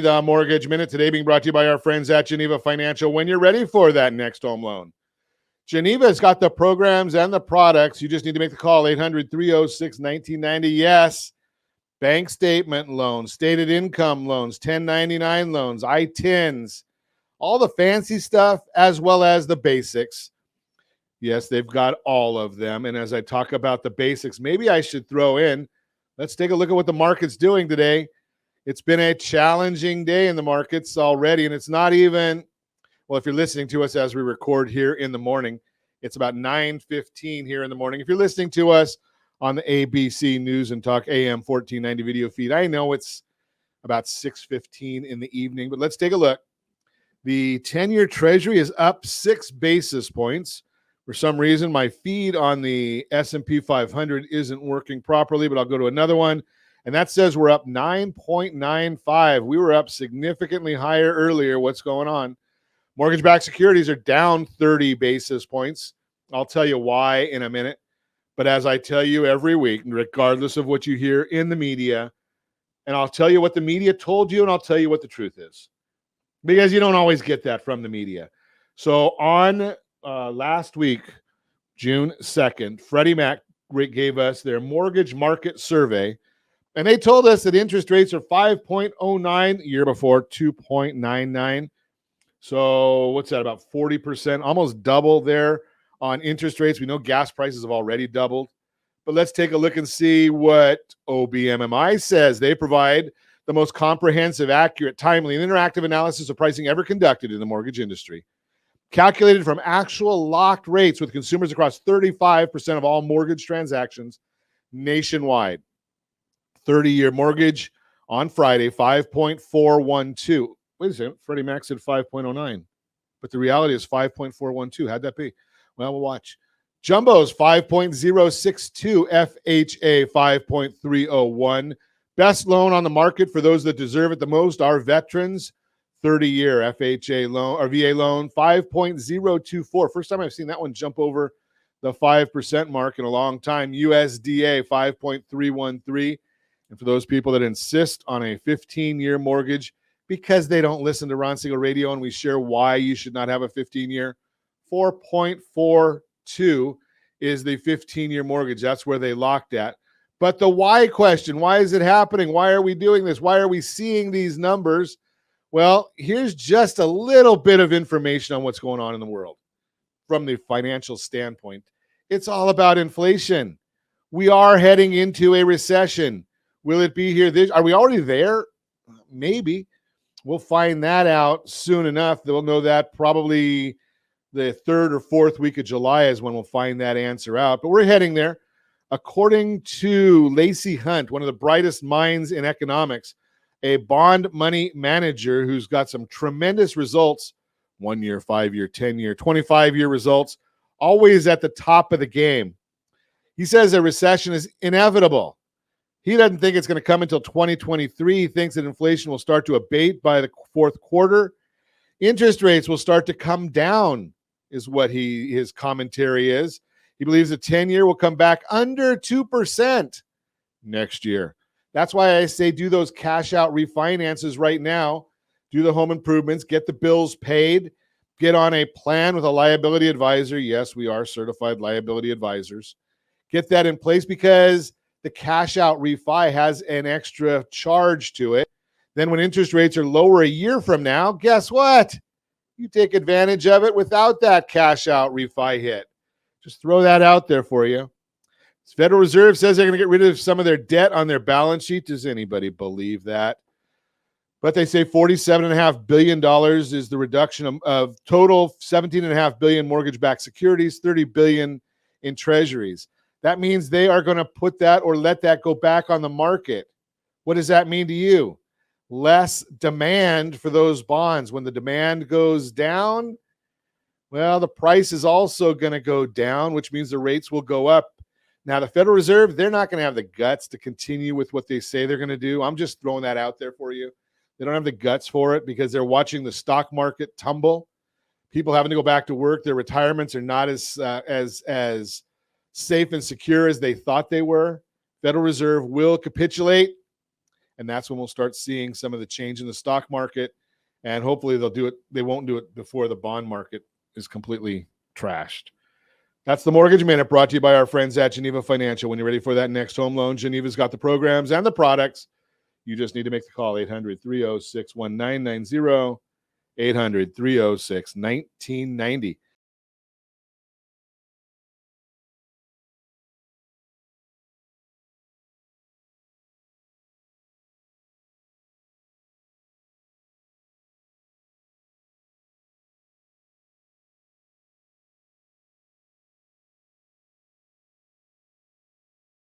The Mortgage Minute today being brought to you by our friends at Geneva Financial. When you're ready for that next home loan, Geneva's got the programs and the products. You just need to make the call, 800-306-1990. Yes, bank statement loans, stated income loans, 1099 loans, I-10s, all the fancy stuff as well as the basics. Yes, they've got all of them. And as I talk about the basics, maybe I should throw in, let's take a look at what the market's doing today. It's been a challenging day in the markets already, and it's not even, well, if you're listening to us as we record here in the morning, it's about 9:15 here in the morning. If you're listening to us on the ABC News and Talk AM 1490 video feed, I know it's about 6:15 in the evening, but let's take a look. The 10-year Treasury is up 6 basis points. For some reason, my feed on the S&P 500 isn't working properly, but I'll go to another one. And that says we're up 9.95. We were up significantly higher earlier. What's going on? Mortgage-backed securities are down 30 basis points. I'll tell you why in a minute. But as I tell you every week, regardless of what you hear in the media, and I'll tell you what the media told you, and I'll tell you what the truth is. Because you don't always get that from the media. So on last week, June 2nd, Freddie Mac gave us their mortgage market survey. And they told us that interest rates are 5.09, year before 2.99. So what's that, about 40%, almost double there on interest rates. We know gas prices have already doubled. But let's take a look and see what OBMMI says. They provide the most comprehensive, accurate, timely, and interactive analysis of pricing ever conducted in the mortgage industry. Calculated from actual locked rates with consumers across 35% of all mortgage transactions nationwide. 30-year mortgage on Friday, 5.412. Wait a second, Freddie Mac said 5.09, but the reality is 5.412. How'd that be? Well, we'll watch. Jumbo's 5.062, FHA 5.301. Best loan on the market for those that deserve it the most are veterans. 30-year FHA loan or VA loan, 5.024. First time I've seen that one jump over the 5% mark in a long time. USDA 5.313. And for those people that insist on a 15-year mortgage because they don't listen to Ron Siegel Radio and we share why you should not have a 15-year, 4.42 is the 15-year mortgage. That's where they locked at. But the why question, why is it happening? Why are we doing this? Why are we seeing these numbers? Well, here's just a little bit of information on what's going on in the world from the financial standpoint. It's all about inflation. We are heading into a recession. Will it be here? Are we already there? Maybe. We'll find that out soon enough. They'll know that probably the 3rd or 4th week of July is when we'll find that answer out. But we're heading there. According to Lacey Hunt, one of the brightest minds in economics, a bond money manager who's got some tremendous results, 1 year, 5 year, 10-year, 25-year results, always at the top of the game. He says a recession is inevitable. He doesn't think it's going to come until 2023. He thinks that inflation will start to abate by the 4th quarter. Interest rates will start to come down, is what his commentary is. He believes the 10-year will come back under 2% next year. That's why I say do those cash out refinances right now. Do the home improvements, get the bills paid, get on a plan with a liability advisor. Yes, we are certified liability advisors. Get that in place because the cash out refi has an extra charge to it. Then when interest rates are lower a year from now, guess what? You take advantage of it without that cash out refi hit. Just throw that out there for you. The Federal Reserve says they're going to get rid of some of their debt on their balance sheet. Does anybody believe that? But they say $47.5 billion is the reduction of total $17.5 billion mortgage-backed securities, $30 billion in treasuries. That means they are going to put that or let that go back on the market. What does that mean to you? Less demand for those bonds. When the demand goes down, well, the price is also going to go down, which means the rates will go up. Now, the Federal Reserve, they're not going to have the guts to continue with what they say they're going to do. I'm just throwing that out there for you. They don't have the guts for it because they're watching the stock market tumble. People having to go back to work. Their retirements are not as safe and secure as they thought they were. Federal Reserve will capitulate, And that's when we'll start seeing some of the change in the stock market. And hopefully they'll do it. They won't do it before the bond market is completely trashed. That's the Mortgage Minute, brought to you by our friends at Geneva Financial. When you're ready for that next home loan, Geneva's got the programs and the products. You just need to make the call, 800-306-1990, 800-306-1990.